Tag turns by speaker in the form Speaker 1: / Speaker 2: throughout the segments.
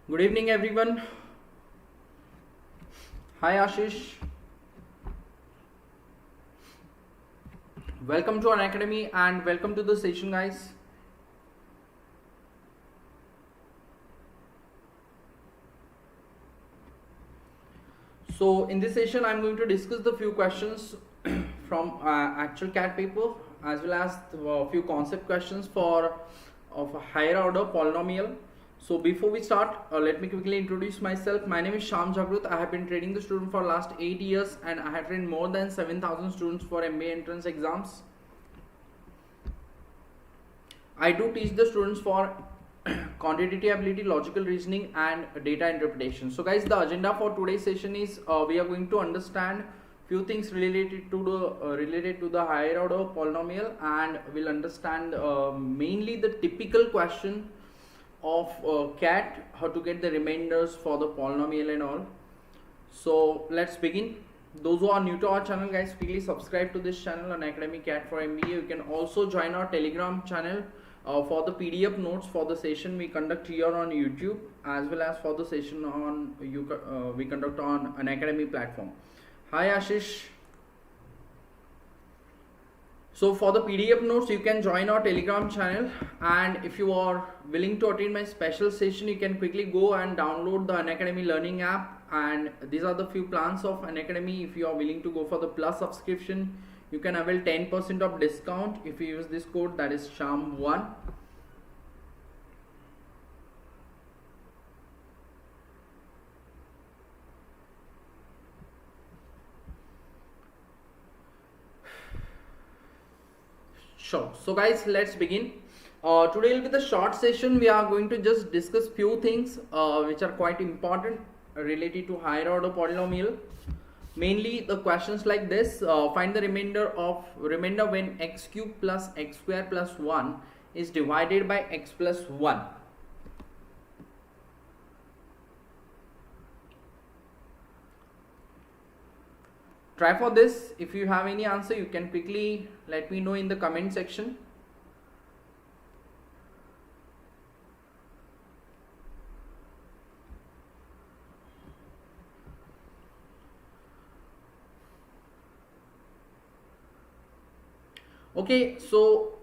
Speaker 1: Good evening, everyone. Hi, Ashish. Welcome to Unacademy and welcome to the session, guys. So, in this session, I'm going to discuss the few questions from actual CAT paper as well as a few concept questions of a higher order polynomial. So before we start, let me quickly introduce myself. My name is Shyam Jagrut. I have been training the student for last 8 years and I have trained more than 7,000 students for MBA entrance exams. I do teach the students for quantitative ability, logical reasoning and data interpretation. So guys, the agenda for today's session is we are going to understand few things related to the higher order polynomial, and we'll understand mainly the typical question of CAT, how to get the remainders for the polynomial and all. So let's begin. Those who are new to our channel, guys, quickly subscribe to this channel on Unacademy CAT4MBA. You can also join our Telegram channel for the PDF notes for the session we conduct here on YouTube, as well as for the session on we conduct on Unacademy platform. Hi Ashish. So for the PDF notes, you can join our Telegram channel, and if you are willing to attend my special session, you can quickly go and download the Unacademy learning app, and these are the few plans of Unacademy. If you are willing to go for the plus subscription, you can avail 10% of discount if you use this code, that is SHAM1. Sure. So guys, let's begin. Today will be the short session. We are going to just discuss few things which are quite important related to higher order polynomial. Mainly the questions like this: find the remainder when x cube plus x square plus 1 is divided by x plus 1. Try for this. If you have any answer, you can quickly let me know in the comment section. Okay, so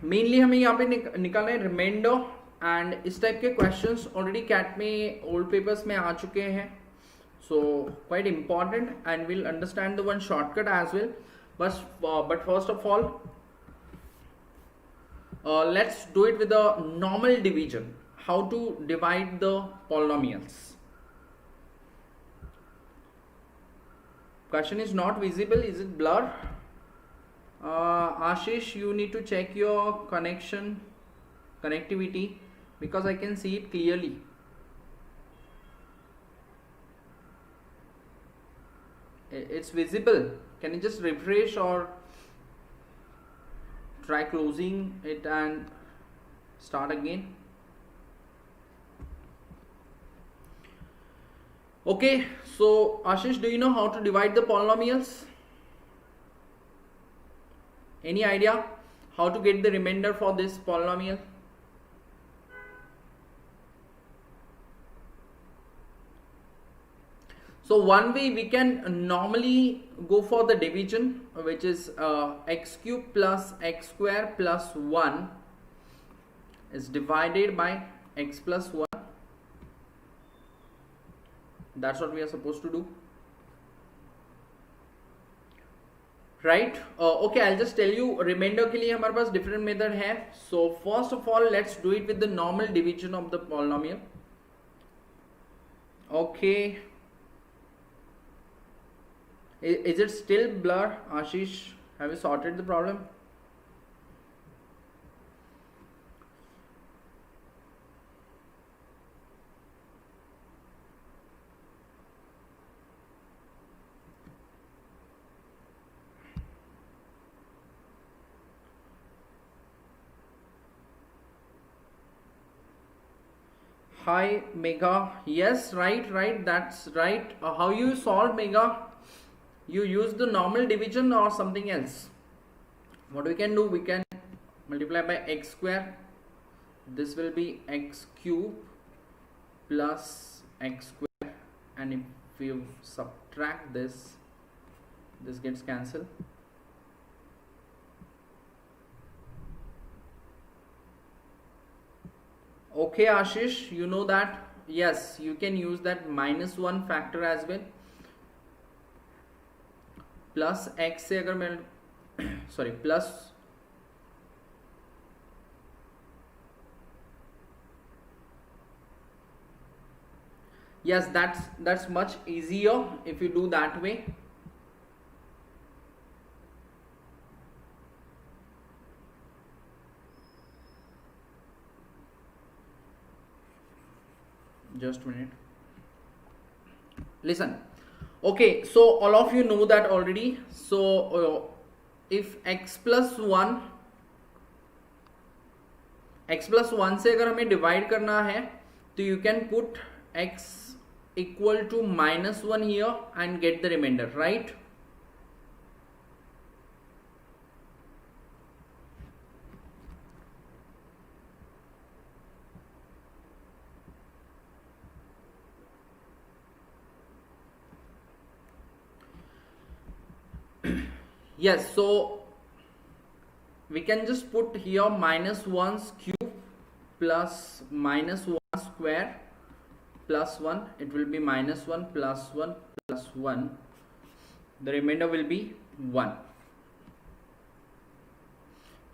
Speaker 1: mainly हमें यहाँ पे निकालना है reminder, and इस type के questions already cat में old papers में आ चुके हैं. So quite important, and we'll understand the one shortcut as well. But first of all, let's do it with the normal division. How to divide the polynomials. Question is not visible. Is it blur? Ashish, you need to check your connectivity, because I can see it clearly. It's visible. Can you just refresh or try closing it and start again? Okay, so Ashish, do you know how to divide the polynomials? Any idea how to get the remainder for this polynomial? So one way we can normally go for the division, which is x cube plus x square plus 1 is divided by x plus 1. That's what we are supposed to do, right? Okay, I'll just tell you, remainder के लिए हमारे पास different method है. So first of all, let's do it with the normal division of the polynomial. Okay. Is it still blur? Ashish, have you sorted the problem? Hi Mega. Yes, right, that's right. How you solve, Mega? You use the normal division or something else? What we can do, we can multiply by x square. This will be x cube plus x square, and if you subtract this gets cancelled. Okay Ashish, you know that? Yes, you can use that -1 factor as well. Plus x से अगर मैं sorry plus yes, that's much easier if you do that way. Just a minute. Listen. Okay, so all of you know that already. So if x plus 1 से अगर हमें divide करना है तो you can put x equal to -1 here and get the remainder, right? Yes, so we can just put here -1's cube plus -1 square plus 1. It will be -1 plus 1 plus 1. The remainder will be 1.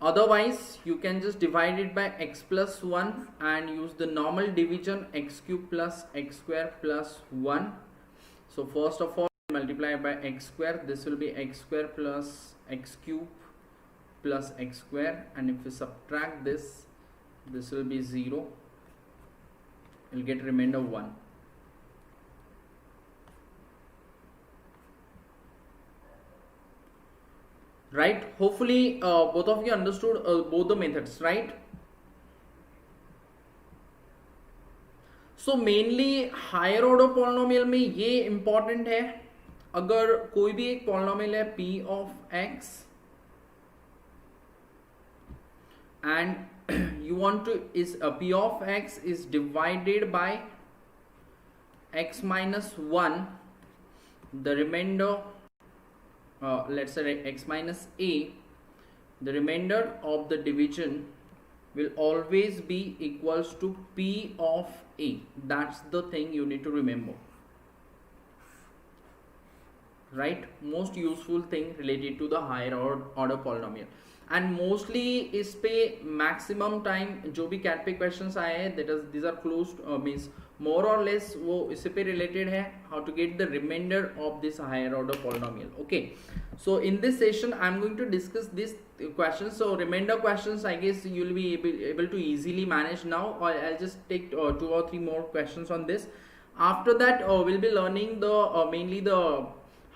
Speaker 1: Otherwise, you can just divide it by x plus 1 and use the normal division, x cube plus x square plus 1. So first of all, multiply by x square. This will be x square plus x cube plus x square, and if we subtract this will be 0. You'll get remainder 1. Right? Hopefully both of you understood both the methods, right? So mainly higher order polynomial में ये important है, अगर कोई भी एक polynomial है p of x and you want to p of x is divided by x minus 1, the remainder let's say x minus a, the remainder of the division will always be equals to p of a. That's the thing you need to remember, right? Most useful thing related to the higher order polynomial. And mostly इस पे maximum time जो भी CAT पे questions आए हैं, that is these are close means more or less वो इससे पे related है, how to get the remainder of this higher order polynomial. Okay, so in this session I'm going to discuss these questions. So remainder questions I guess you will be able to easily manage now, or I'll just take 2 or 3 more questions on this. After that we'll be learning the mainly the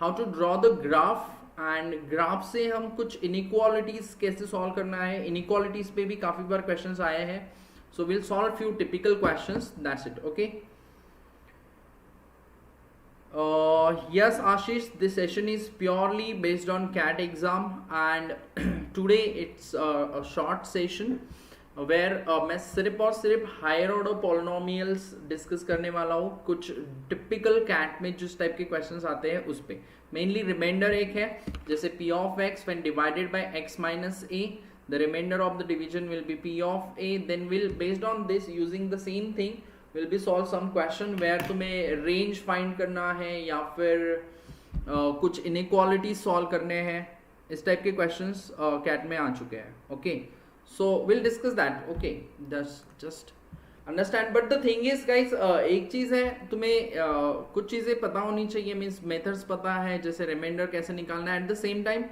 Speaker 1: how to draw the graph, and graph से हम कुछ inequalities कैसे solve करना है. Inequalities पे भी काफी बार questions आए हैं, so will solve few typical questions, that's it. Okay, yes Ashish, this session is purely based on CAT exam and today it's a short session where मैं सिर्फ और सिर्फ हायर ऑर्डर पॉलिनोमियल्स डिस्कस करने वाला हूँ. कुछ टिपिकल कैट में जिस टाइप के क्वेश्चंस आते हैं उस पे मेनली रिमाइंडर एक है, जैसे p of x when divided by x minus a, the remainder of the division will be p of a. Then we'll based on this using the same thing will be solve some question where तुम्हें range find करना है या फिर कुछ inequality solve करने हैं. इस type के क्वेश्चंस कैट में आ चुके हैं. Okay, so we'll discuss that. Okay, just understand, but the thing is guys, एक चीज है तुम्हें कुछ चीजें पता होनी चाहिए, मीन्स मेथड्स पता है, जैसे रिमाइंडर कैसे निकालना है. एट द सेम टाइम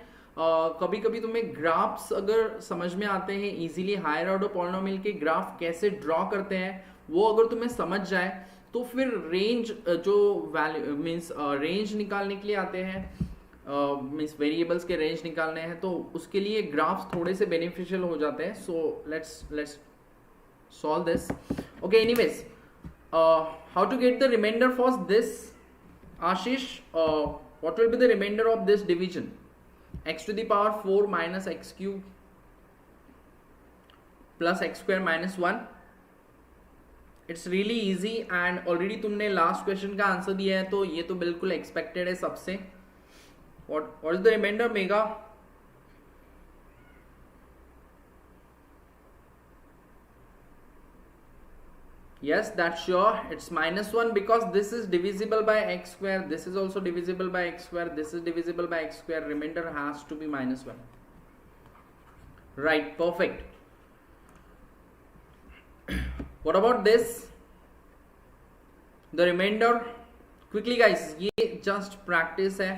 Speaker 1: कभी कभी तुम्हें ग्राफ्स अगर समझ में आते हैं इजीली, हायर ऑर्डर पॉलिनोमियल के ग्राफ कैसे ड्रॉ करते हैं वो अगर तुम्हें समझ जाए तो फिर रेंज जो वैल्यू मीन्स रेंज निकालने के लिए आते हैं, मीन्स वेरिएबल्स के रेंज निकालने हैं, तो उसके लिए ग्राफ्स थोड़े से बेनिफिशियल हो जाते हैं. So let's solve this. Okay, anyways, how to get the remainder for this, Ashish? What will be the remainder of this division? X to the power 4 minus x cube plus x square minus 1. It's really easy and already तुमने last question का answer दिया है, तो ये तो बिल्कुल expected है सबसे. What is the remainder Megha? Yes, that's sure. It's -1 because this is divisible by x square. This is also divisible by x square. This is divisible by x square. Remainder has to be -1. Right, perfect. What about this? The remainder. Quickly guys, ये just practice है.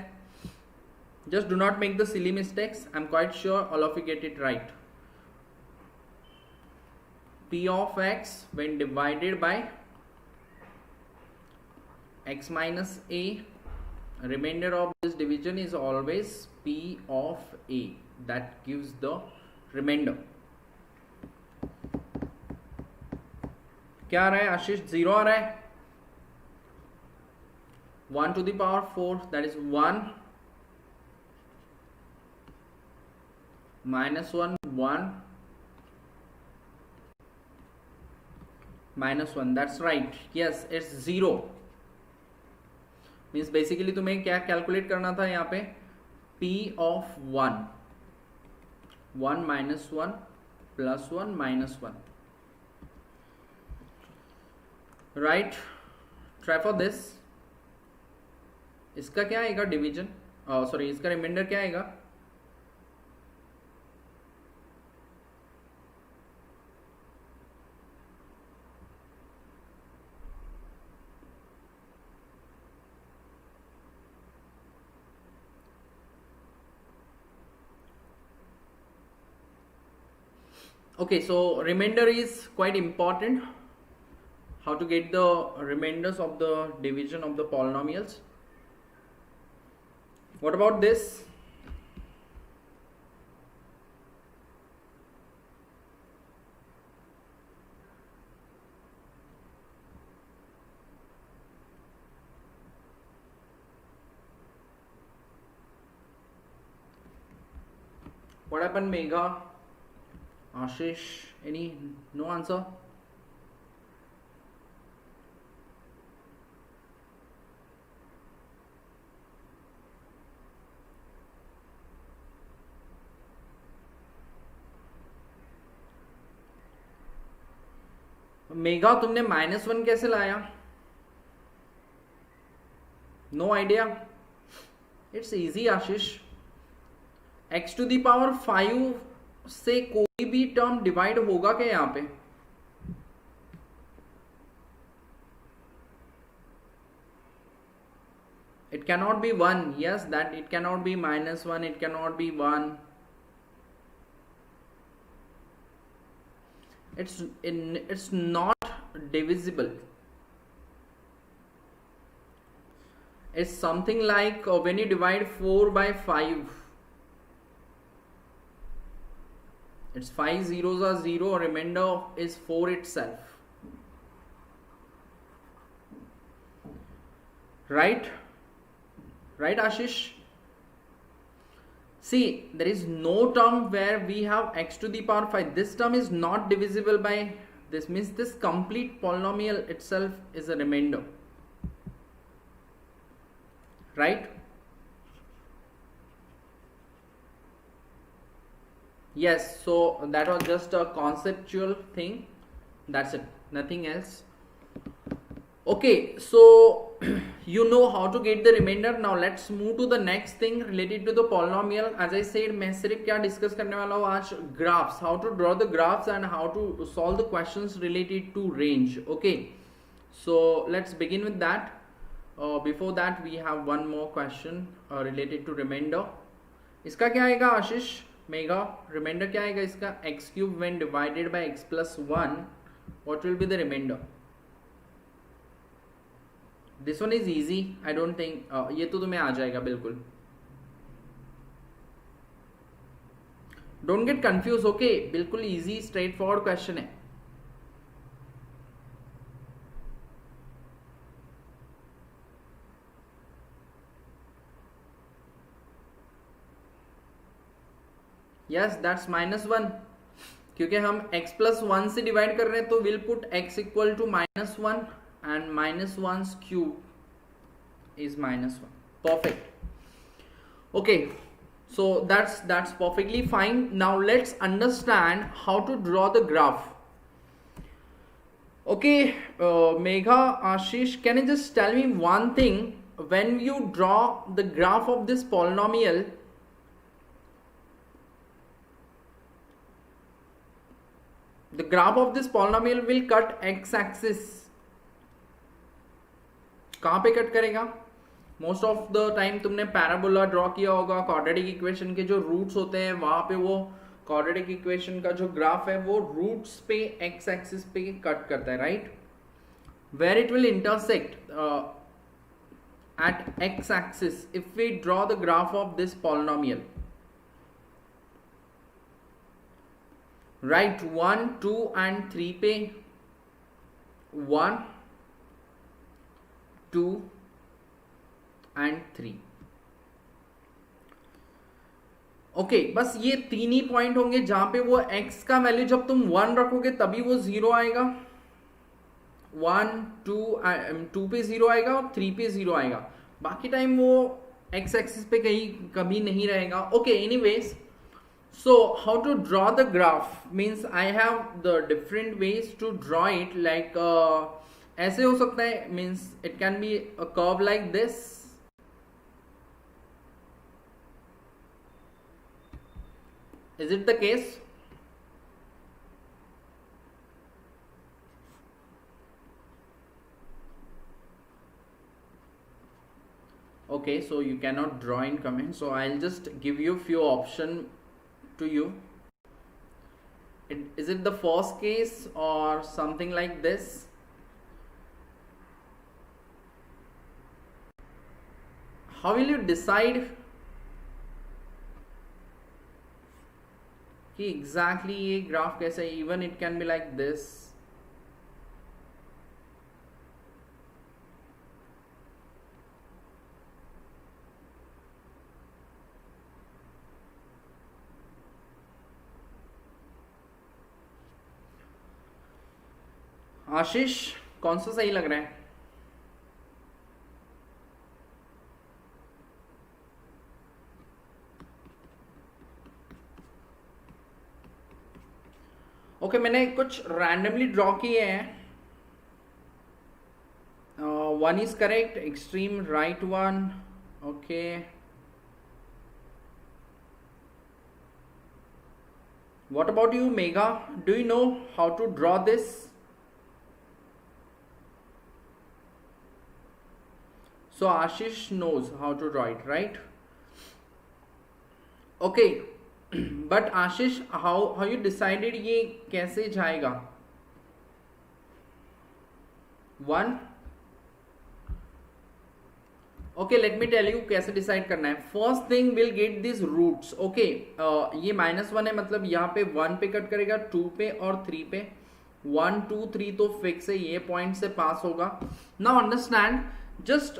Speaker 1: Just do not make the silly mistakes. I'm quite sure all of you get it right. P of x when divided by x minus a, remainder of this division is always P of a. That gives the remainder. क्या आ रहा है आशीष? 0 आ रहा है. 1 to the power 4, that is 1 minus 1 1 -1. That's right. Yes, it's 0. Means basically तुम्हें क्या calculate करना था यहाँ पे? P of 1 1 minus 1 plus 1 minus 1. Right. Try for this. इसका क्या आएगा डिवीजन? सॉरी, इसका रिमाइंडर क्या आएगा? Okay, so remainder is quite important. How to get the remainders of the division of the polynomials. What about this? What happened, Megha? Ashish, any no answer? Megha तुमने -1 कैसे लाया? No idea. It's easy Ashish. x to the power 5 से कोई भी term divide होगा क्या यहाँ पे? It cannot be 1. Yes, that it cannot be -1. It cannot be 1. It's not divisible. It's something like when you divide 4 by 5. It's 5 zeros are 0. Remainder is 4 itself. Right? Right, Ashish? See, there is no term where we have x to the power 5. This term is not divisible by this. Means this complete polynomial itself is a remainder. Right? Yes, so that was just a conceptual thing. That's it. Nothing else. Okay, so you know how to get the remainder. Now let's move to the next thing related to the polynomial. As I said, मैं सिर्फ क्या discuss करने वाला हूँ आज? Graphs. How to draw the graphs and how to solve the questions related to range. Okay, so let's begin with that. Before that, we have one more question related to remainder. इसका क्या आएगा आशीष? Mega, remainder क्या आएगा इसका? x cube when divided by x plus 1. What will be the remainder? This one is easy. I don't think ये तो तुम्हें आ जाएगा बिल्कुल. Don't get confused, okay? बिल्कुल easy, straightforward question है. Yes, that's -1. क्योंकि हम x प्लस 1 से डिवाइड कर रहे हैं तो will put x equal to -1 and -1's cube is -1. Perfect. Okay, so that's perfectly fine. Now let's understand how to draw the graph. Okay, Megha, Ashish, can you just tell me one thing? When you draw the graph of this polynomial, the graph of this polynomial will cut x-axis. कहाँ पे cut करेगा? Most of the time तुमने parabola draw किया होगा, quadratic equation के जो roots होते हैं वहां पे वो क्वाड्रेटिक इक्वेशन का जो ग्राफ है वो रूट्स पे एक्स एक्सिस पे कट करता है, right? Where it will intersect at X axis if we draw the graph of this polynomial, right? 1, 2 and 3 पे 1, 2 एंड 3. ओके, बस ये तीन ही पॉइंट होंगे जहां पे वो x का वैल्यू जब तुम 1 रखोगे तभी वो 0 आएगा. 1, 2 पे 0 आएगा और 3 पे 0 आएगा. बाकी टाइम वो x एक्सिस पे कहीं कभी नहीं रहेगा. Okay, anyways, so how to draw the graph means I have the different ways to draw it. Like ऐसे हो सकता है, means it can be a curve like this. Is it the case? Okay, so you cannot draw in comment, so I'll just give you few option to you. Is it the first case or something like this? How will you decide कि exactly ये graph कैसे? Even it can be like this. आशीष, कौन सा सही लग रहा है? Okay, मैंने कुछ रैंडमली ड्रॉ किए हैं. 1 is correct, extreme right 1. Okay, what about you Megha? Do you know how to draw this? So Ashish knows how to draw it, right? Okay, but Ashish, how you decided ये कैसे जाएगा? 1. Okay, let me tell you कैसे decide करना है. First thing will get this roots. Okay, ये -1 है, मतलब यहाँ पे 1 पे कट करेगा, 2 पे और 3 पे. 1, 2, 3 तो फिक्स है, ये पॉइंट से पास होगा. Now understand, just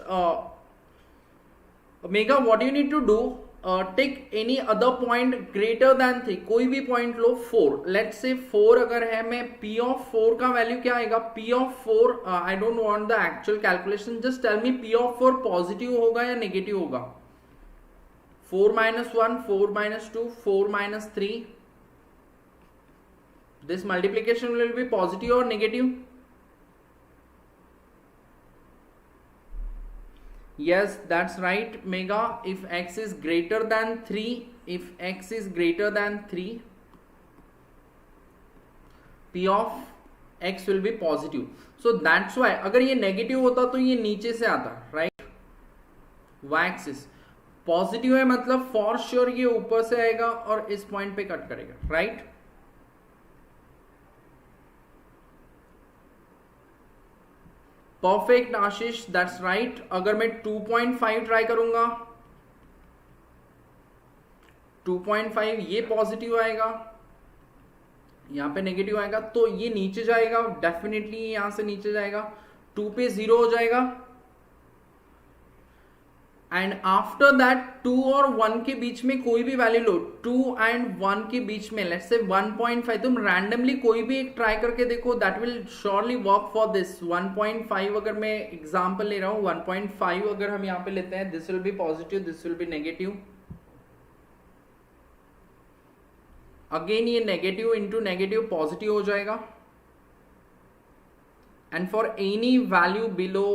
Speaker 1: Mega, what you need to do, take any other point greater than 3. कोई भी पॉइंट लो. 4, let's say 4 अगर है, मैं P of 4 का वैल्यू क्या आएगा? P of 4, I don't want the actual calculation, just tell me P of 4 positive होगा या नेगेटिव होगा? 4 minus 1, 4 minus 2, 4 minus 3. This multiplication will be positive or negative? Yes, that's right, Mega. If x is greater than 3, if x is greater than 3, P of x will be positive. So that's why अगर ये negative होता तो ये नीचे से आता, right? y axis positive है, मतलब फॉर श्योर ये ऊपर से आएगा और इस पॉइंट पे कट करेगा, right? Perfect Ashish, that's right. अगर मैं 2.5 ट्राई करूंगा, 2.5 ये पॉजिटिव आएगा, यहाँ पे नेगेटिव आएगा, तो ये नीचे जाएगा, डेफिनेटली यहां से नीचे जाएगा. 2 पे 0 हो जाएगा एंड आफ्टर दैट 2 और 1 के बीच में कोई भी वैल्यू लो, 2 एंड 1 के बीच में लेट्स से 1.5, तुम रैंडमली कोई भी एक ट्राई करके देखो, that will surely work for this. 1.5 अगर मैं एग्जांपल ले रहा हूं, 1.5 अगर हम यहाँ पे लेते हैं, this will B positive, this will B negative. Again ये नेगेटिव इंटू नेगेटिव पॉजिटिव हो जाएगा. And for any value below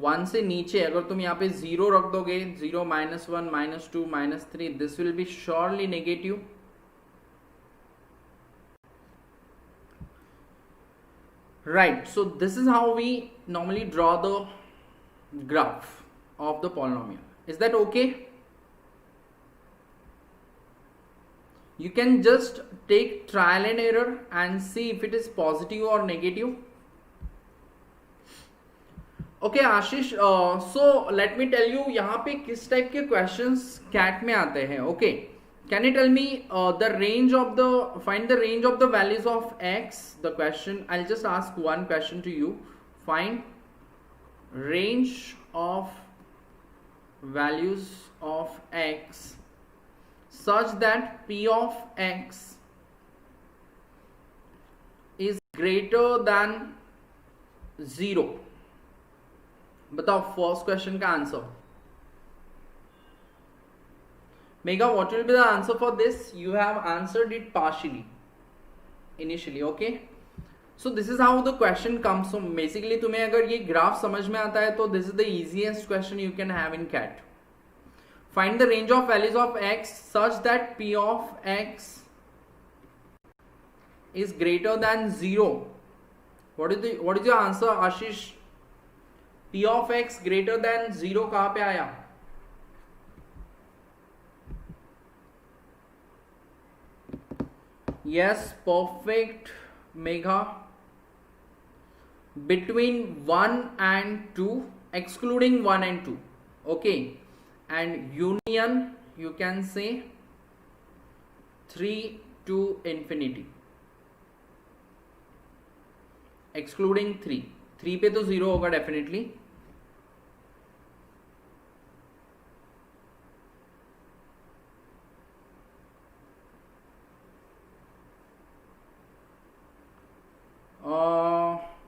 Speaker 1: 1 से नीचे अगर तुम यहाँ पे 0 रख दोगे, 0, -1, -2, -3, this will be surely negative. Right, so this is how we normally draw the graph of the polynomial. Is that okay? You can just take trial and error and see if it is positive or negative. Okay, Ashish, so let me tell you यहाँ पे किस type के questions CAT में आते हैं. Okay, can you tell me the range of the, find the range of the values of x? The question, I'll just ask one question to you. Find range of values of x such that p of x is greater than 0. बताओ first question का answer. Mega, what will be the answer for this? You have answered it partially initially. Okay, so this is how the question comes. So basically तुम्हें अगर ये graph समझ में आता है तो this is the easiest question you can have in CAT. Find the range of values of x such that p of x is greater than 0. What is your answer, Ashish? p of x greater than 0 कहाँ पे आया? Yes, perfect, Megha. Between 1 and 2, excluding 1 and 2. Okay. And union you can say 3 to infinity, excluding 3 पे तो 0 होगा definitely.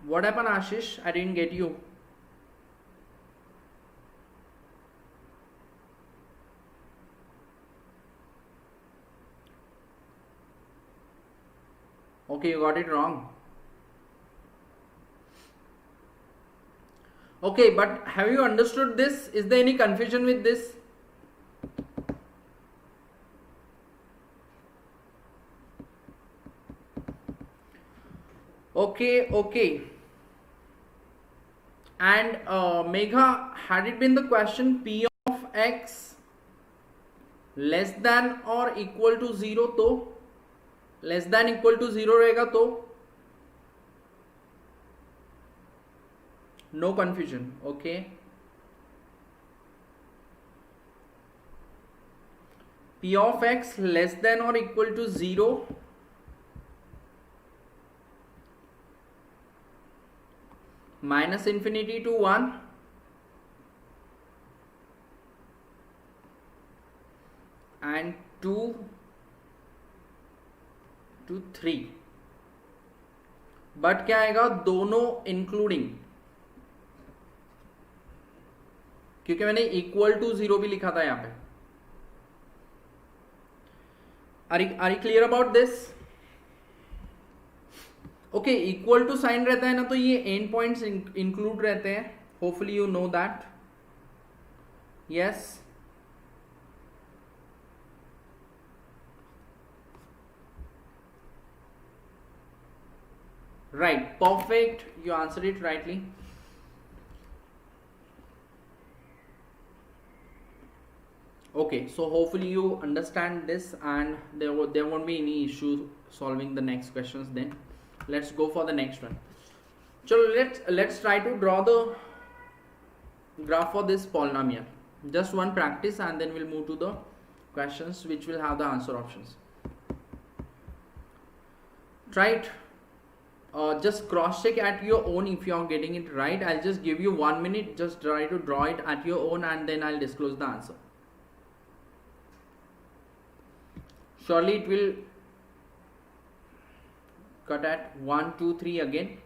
Speaker 1: What happened, Ashish? I didn't get you. Okay, you got it wrong. Okay, but have you understood this? Is there any confusion with this? Okay. And Megha, had it been the question p of x less than or equal to 0, तो less than equal to 0 रहेगा तो no confusion. Okay, p of x less than और equal to 0 -∞ to 1 and 2 to 3. But क्या आएगा? दोनों including, क्योंकि मैंने equal to 0 भी लिखा था यहाँ पे. Are you clear about this? Okay, equal to sign रहता है ना, तो ये एंड पॉइंट्स इंक्लूड रहते हैं. Hopefully you know that. Yes, right, perfect, you answered it rightly. Okay, so hopefully you understand this and there won't be any issue solving the next questions. Then let's go for the next one. So let's try to draw the graph for this polynomial. Just one practice and then we'll move to the questions which will have the answer options. Try it. just cross check at your own if you are getting it right. I'll just give you 1 minute, just try to draw it at your own and then I'll disclose the answer. Surely it will cut at 1, 2, 3 again.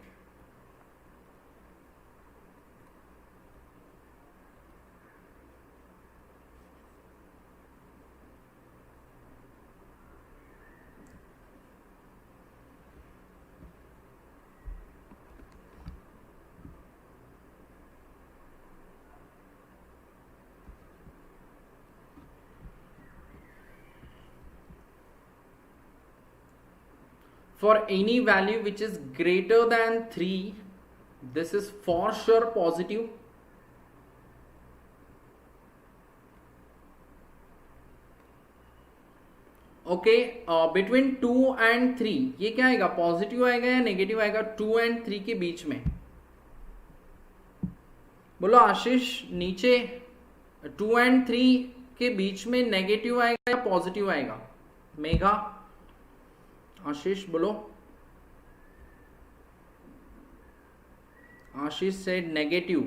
Speaker 1: For any value which is greater than 3, this is for sure positive. Okay, between 2 and 3, ये क्या आएगा, positive आएगा या negative आएगा 2 and 3 के बीच में? बोलो आशीष, नीचे 2 and 3 के बीच में नेगेटिव आएगा या पॉजिटिव आएगा? मेघा, आशीष बोलो. आशीष said negative.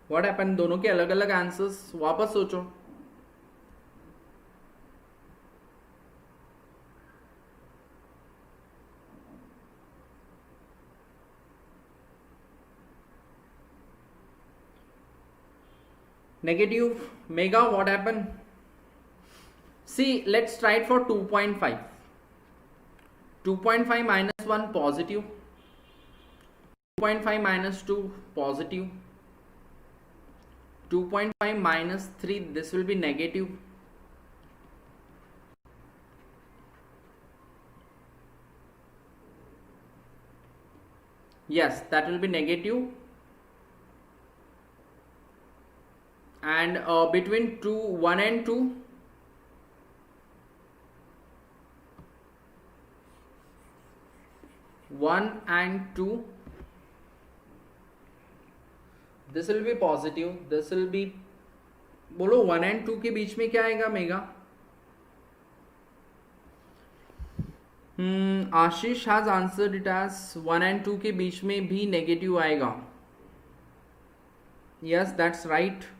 Speaker 1: What happened? दोनों के अलग अलग आंसर्स. वापस सोचो. Negative. Mega, what happened? See, let's try it for 2.5. 2.5 minus 1 positive. 2.5 minus 2 positive. 2.5 minus 3, this will be negative. Yes, that will be negative. And between 1 and 2, this will be positive. This will be, बोलो 1 and 2 के बीच में क्या आएगा mega? Ashish has answered it as 1 and 2 के बीच में भी नेगेटिव आएगा. Yes, that's right.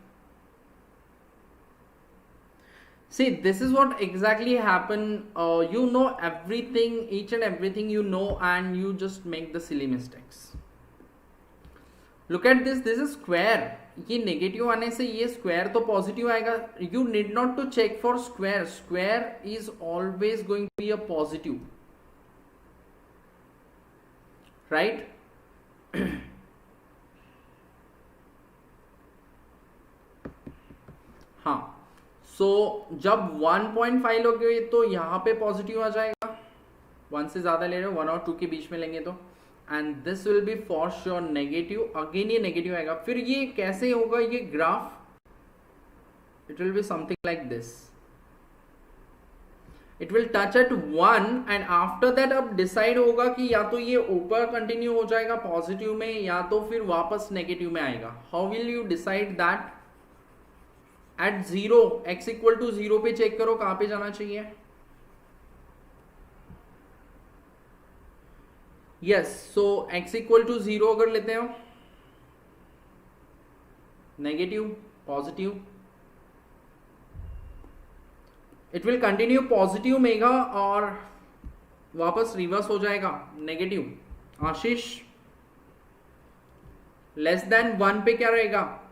Speaker 1: See, this is what exactly happened. You know everything, each and everything you know, and you just make the silly mistakes. Look at this. This is square. ये negative आने से ये square तो positive आएगा. You need not to check for square. Square is always going to be a positive, right? हाँ. सो जब 1.5 लोगे तो यहाँ पे पॉजिटिव आ जाएगा. 1 से ज्यादा ले रहे हो, 1 और 2 के बीच में लेंगे तो, and this will B for sure negative. Again ये नेगेटिव आएगा. फिर ये कैसे होगा ये graph? It will be something like this. It will touch eight 1 and after that अब डिसाइड होगा कि या तो ये ऊपर कंटिन्यू हो जाएगा पॉजिटिव में या तो फिर वापस नेगेटिव में आएगा. How will you decide that? At 0, x equal to 0 पे चेक करो कहां पे जाना चाहिए. Yes, so x equal to 0 अगर लेते हो, negative, positive, it will continue positive Megha और वापस रिवर्स हो जाएगा नेगेटिव. आशीष, लेस देन 1 पे क्या रहेगा?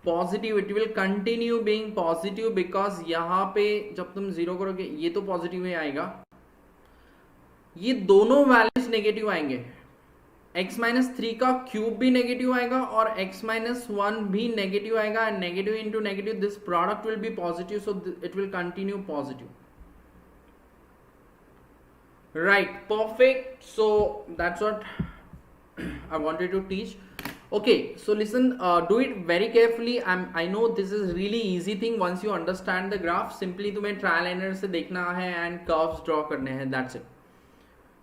Speaker 1: Positive. It will continue being positive because यहां पे जब तुम 0 करोगे ये तो पॉजिटिव ही आएगा. ये दोनों वैल्यूज नेगेटिव आएंगे. x-3 का क्यूब भी नेगेटिव आएगा और x-1 भी नेगेटिव आएगा. And negative into negative, this product will be positive, so it will continue positive. Right, perfect. So that's what I wanted to teach. Okay, so listen, do it very carefully. I know this is really easy thing once you understand the graph. Simply तुम्हें trial and से देखना है and curves draw करने हैं, that's it.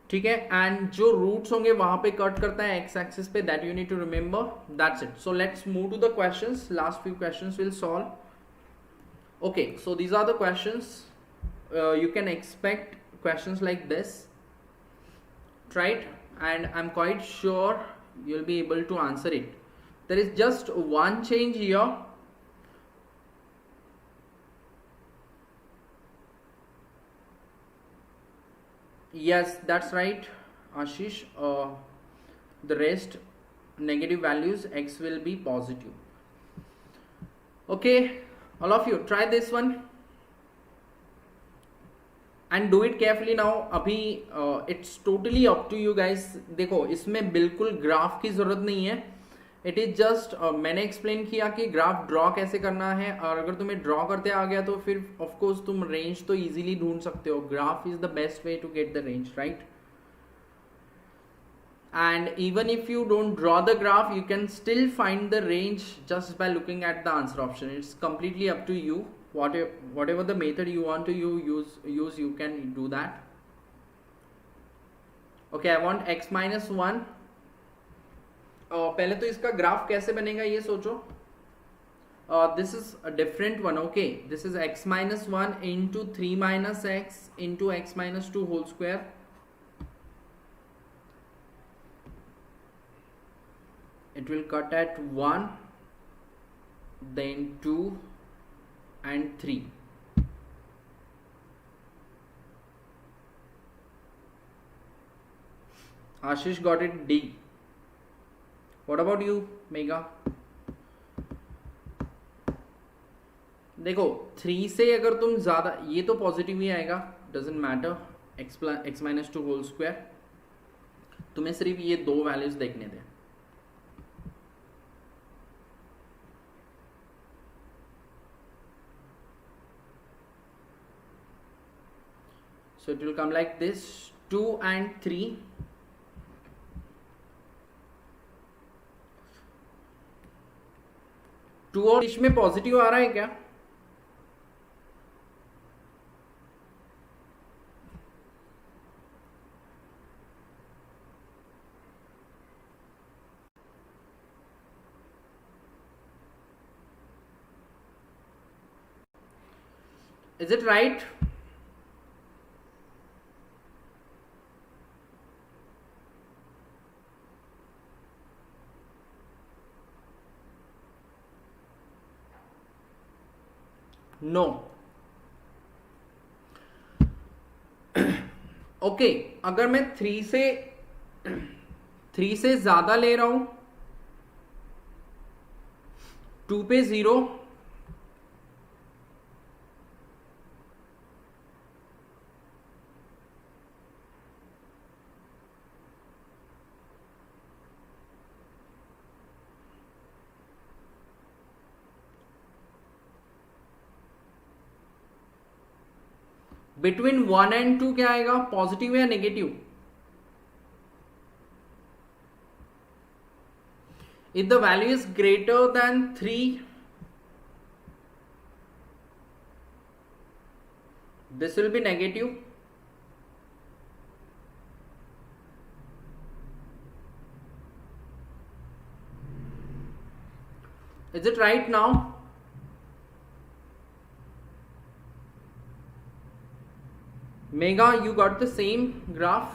Speaker 1: ठीक है, and जो roots होंगे वहां पे कट करता है x axis पे, that you need to remember, that's it. So let's move to the questions. Last few questions we'll solve. Okay, so these are the questions. You can expect questions like this, right? And I'm quite sure you'll be able to answer it. There is just one change here. Yes, that's right, Ashish. The rest negative values, x will be positive. Okay, all of you try this one and do it carefully now. अभी it's totally up to you guys. देखो, इसमें बिल्कुल graph की जरूरत नहीं है. It is just मैंने explain किया कि ग्राफ ड्रॉ कैसे करना है, और अगर तुम्हें ड्रॉ करते आ गया तो फिर ऑफ कोर्स तुम रेंज तो इजीली ढूंढ सकते हो. Graph is the best way to get the range, right? And even if you don't draw the graph, you can still find the range just by looking at the answer option. It's completely up to you. Whatever the method you want to use, you can do that. Okay, I want x minus 1. पहले तो इसका graph कैसे बनेगा ये सोचो. This is a different one. Okay, this is x minus 1 into 3 minus x into x minus 2 whole square. It will cut at 1, then 2 and 3. Ashish got it D. What about you, Mega? देखो 3 से अगर तुम ज्यादा, ये तो positive ही आएगा, doesn't matter. x minus 2 whole square. तुम्हें सिर्फ ये दो वैल्यूज देखने दें. So it will come like this, 2 and 3. To और इसमें पॉजिटिव आ रहा है क्या? Is it right? No. Okay, अगर मैं 3 से ज्यादा ले रहा हूं, 2 पे 0, बिटवीन 1 एंड 2 क्या आएगा? पॉजिटिव या negative? If the value is greater than 3, this will be negative. Is it right now? Mega, you got the same graph?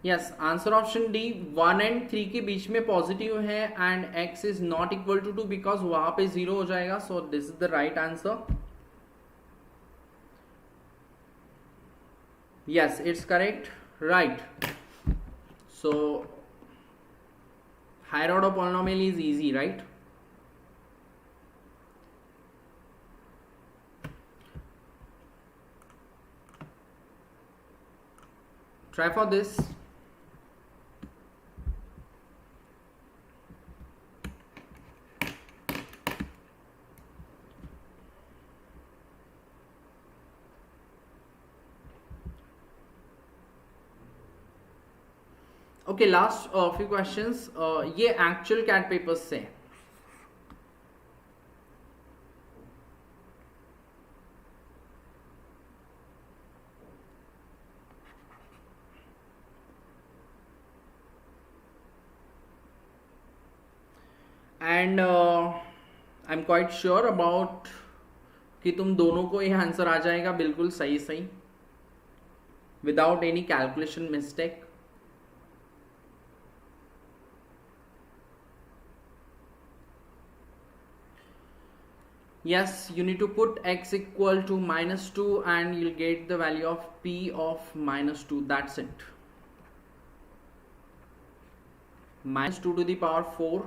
Speaker 1: Yes, answer option D. 1 and 3 के बीच में पॉजिटिव है and x is not equal to 2 because वहां पे 0 हो जाएगा. So this is the right answer. Yes, it's correct, right? So higher order polynomial is easy, right? Try for this. Okay, last few questions. ये actual cat papers से. And I am quite sure about कि तुम दोनों को ये answer आ जाएगा बिल्कुल सही सही without any calculation mistake. Yes, you need to put x equal to -2 and you'll get the value of p of -2. That's it. -2 to the power 4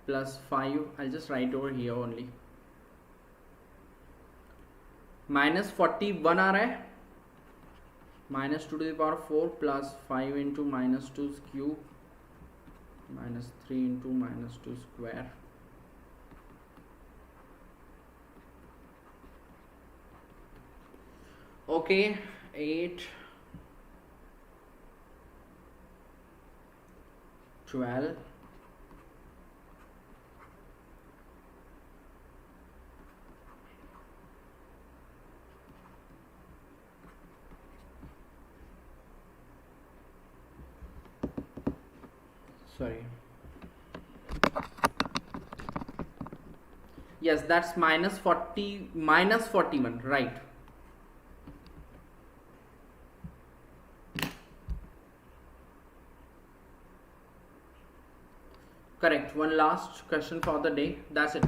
Speaker 1: plus 5. I'll just write over here only. -41 आ रहा है. -2 to the power 4 plus 5 into -2's cube -3 into -2 square. Okay, 8, 12, sorry, yes, that's -41, right. Correct. One last question for the day. That's it.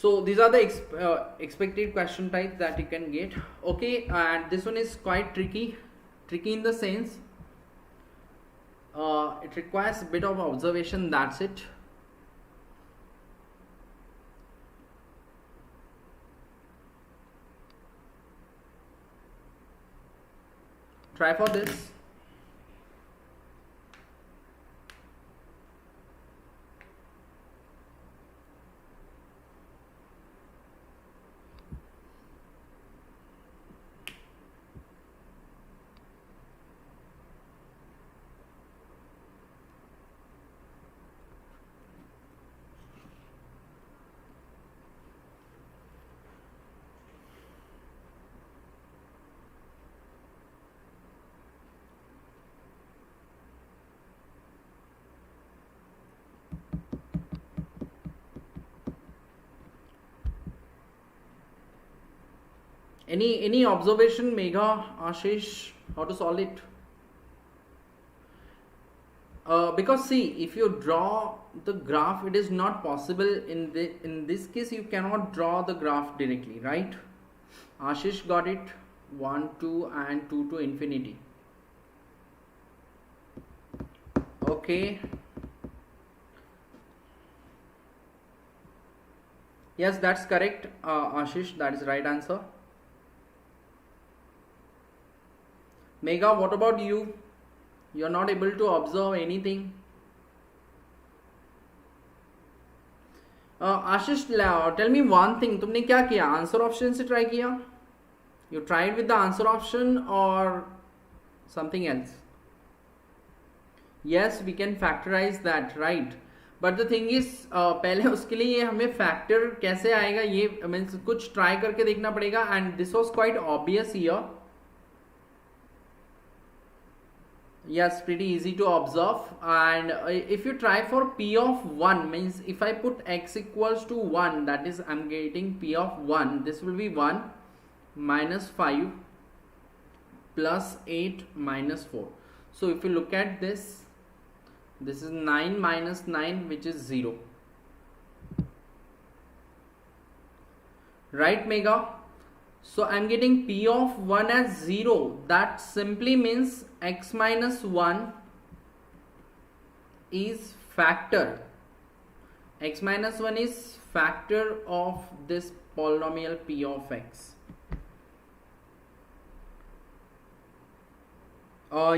Speaker 1: So these are the expected question types that you can get. Okay, and this one is quite tricky. Tricky in the sense it requires a bit of observation. That's it. Try for this. Any observation, Megha, Ashish, how to solve it? Because see, if you draw the graph, it is not possible in this case. You cannot draw the graph directly, right? Ashish got it. 1, 2 and 2 to infinity. Okay. Yes, that's correct, Ashish. That is right answer. Megha, what about you? You are not able to observe anything. Ashish, tell me one thing. तुमने क्या किया? Answer option से try किया? You tried with the answer option or something else? Yes, we can factorize that, right? But the thing is, पहले उसके लिए ये हमें factor कैसे आएगा ये means कुछ try करके देखना पड़ेगा. And this was quite obvious here. Yes, pretty easy to observe. And if you try for p of 1, means if I put x equals to 1, that is I'm getting p of 1, this will be 1 minus 5 plus 8 minus 4. So if you look at this, this is 9 minus 9, which is 0. Right, Megha? So I'm getting p of 1 as 0. That simply means x minus 1 is factor. X minus 1 is factor of this polynomial p of x.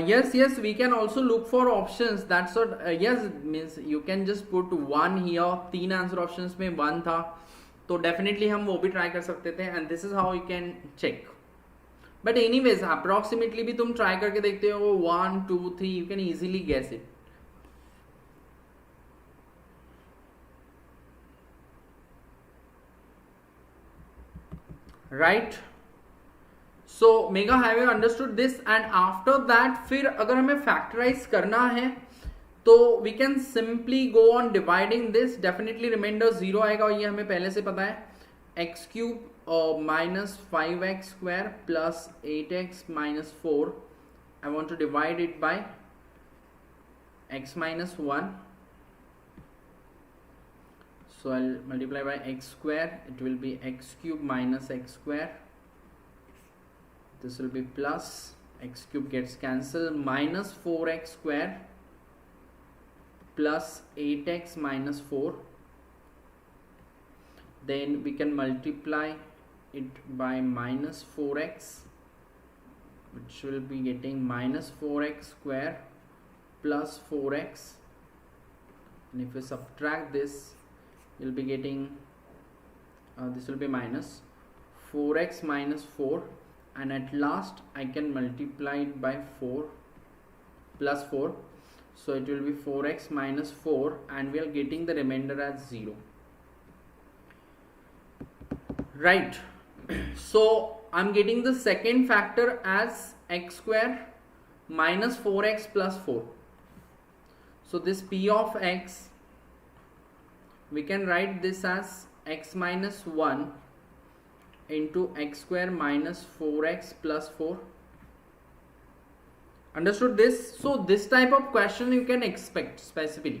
Speaker 1: Yes, we can also look for options. That's what, yes, means you can just put 1 here. 3 answer options में 1 था. तो definitely हम वो भी try कर सकते थे. And this is how you can check. But anyways approximately भी तुम ट्राई करके देखते हो 1 2 3, you can easily guess it. Right. So Megha have you understood this. And after that फिर अगर हमें फैक्टराइज करना है तो we can simply go on dividing this. Definitely remainder 0 आएगा और ये हमें पहले से पता है. X cube minus 5x square plus 8x minus 4. I want to divide it by x minus 1. So I'll multiply by x square. It will be x cube minus x square. This will be plus x cube gets cancelled, minus 4x square plus 8x minus 4. Then we can multiply it by minus 4x, which will be getting minus 4x square plus 4x, and if we subtract this, you'll be getting this will be minus 4x minus 4, and at last I can multiply it by 4 plus 4, so it will be 4x minus 4, and we are getting the remainder as 0. Right. So I'm getting the second factor as x square minus 4x plus 4. So this p of x, we can write this as x minus 1 into x square minus 4x plus 4. Understood this? So this type of question you can expect specifically.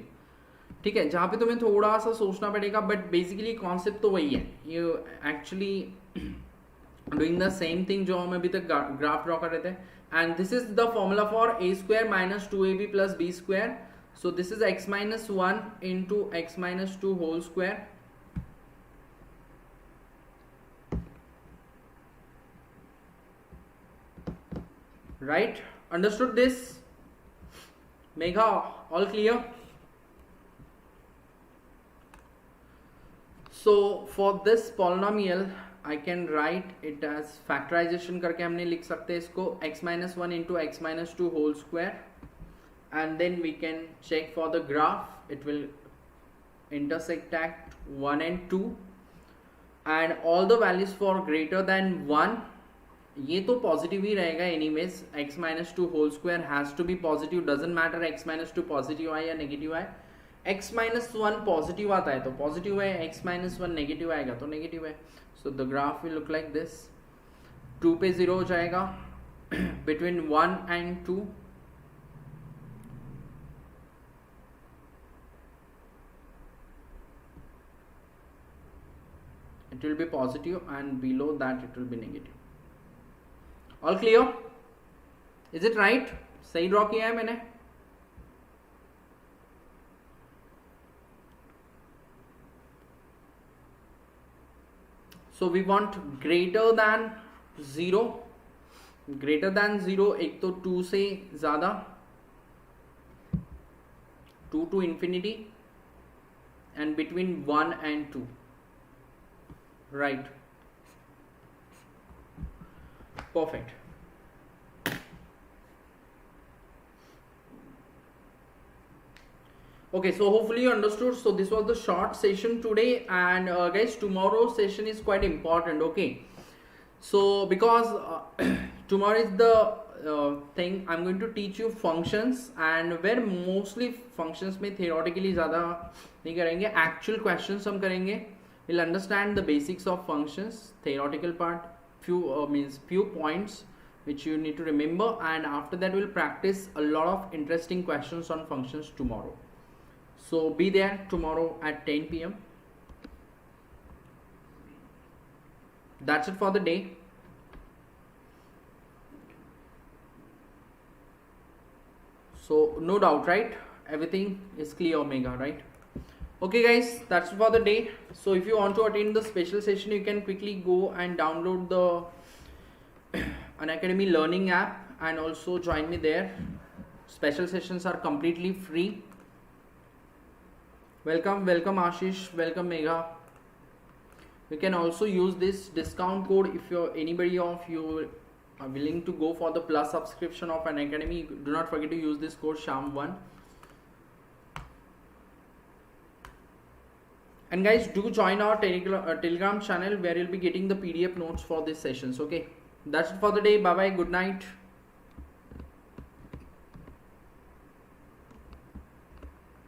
Speaker 1: ठीक है, जहाँ पे तुम्हें थोड़ा सा सोचना पड़ेगा, but basically concept तो वही है. You actually doing the same thing जो हम अभी तक ग्राफ ड्रॉ कर रहे थे. And this is the formula for a square minus 2ab plus b square. So this is x minus 1 into x minus 2 whole square. Right? Understood this? Megha, all clear? So for this polynomial, I can write it as factorization करके हमने लिख सकते हैं इसको x minus 1 into x minus 2 whole square. And then we can check for the graph. It will intersect at 1 and 2, and all the values for greater than 1, ये तो positive ही रहेगा anyways. x minus 2 whole square has to be positive. Doesn't matter x minus 2 positive आए या negative आए. x minus 1 positive आता है तो positive है, x minus 1 नेगेटिव आएगा तो नेगेटिव है. So the graph will look like this. 2 पे 0 हो जाएगा. Between 1 and 2, it will be positive, and below that it will be negative. All clear? Is it right? सही ड्रॉ किया है मैंने? So we want greater than 0. Greater than 0 एक तो 2 से ज़्यादा, 2 to infinity, and between 1 and 2. Right. Perfect. Okay, so hopefully you understood. So this was the short session today, and guys, tomorrow's session is quite important. Okay, so because tomorrow is the thing, I'm going to teach you functions, and where mostly functions में theoretically ज़्यादा नहीं करेंगे, actual questions हम करेंगे. We'll understand the basics of functions, theoretical part, few points which you need to remember, and after that we'll practice a lot of interesting questions on functions tomorrow. So be there tomorrow at 10 p.m. That's it for the day. So no doubt, right? Everything is clear, Omega, right? Okay guys, that's for the day. So if you want to attend the special session, you can quickly go and download the Unacademy learning app and also join me there. Special sessions are completely free. Welcome Ashish, welcome Megha. You can also use this discount code if anybody of you are willing to go for the plus subscription of Unacademy. Do not forget to use this code SHAM1. And guys, do join our Telegram channel where you'll be getting the PDF notes for these sessions. Okay, that's it for the day. Bye bye. Good night.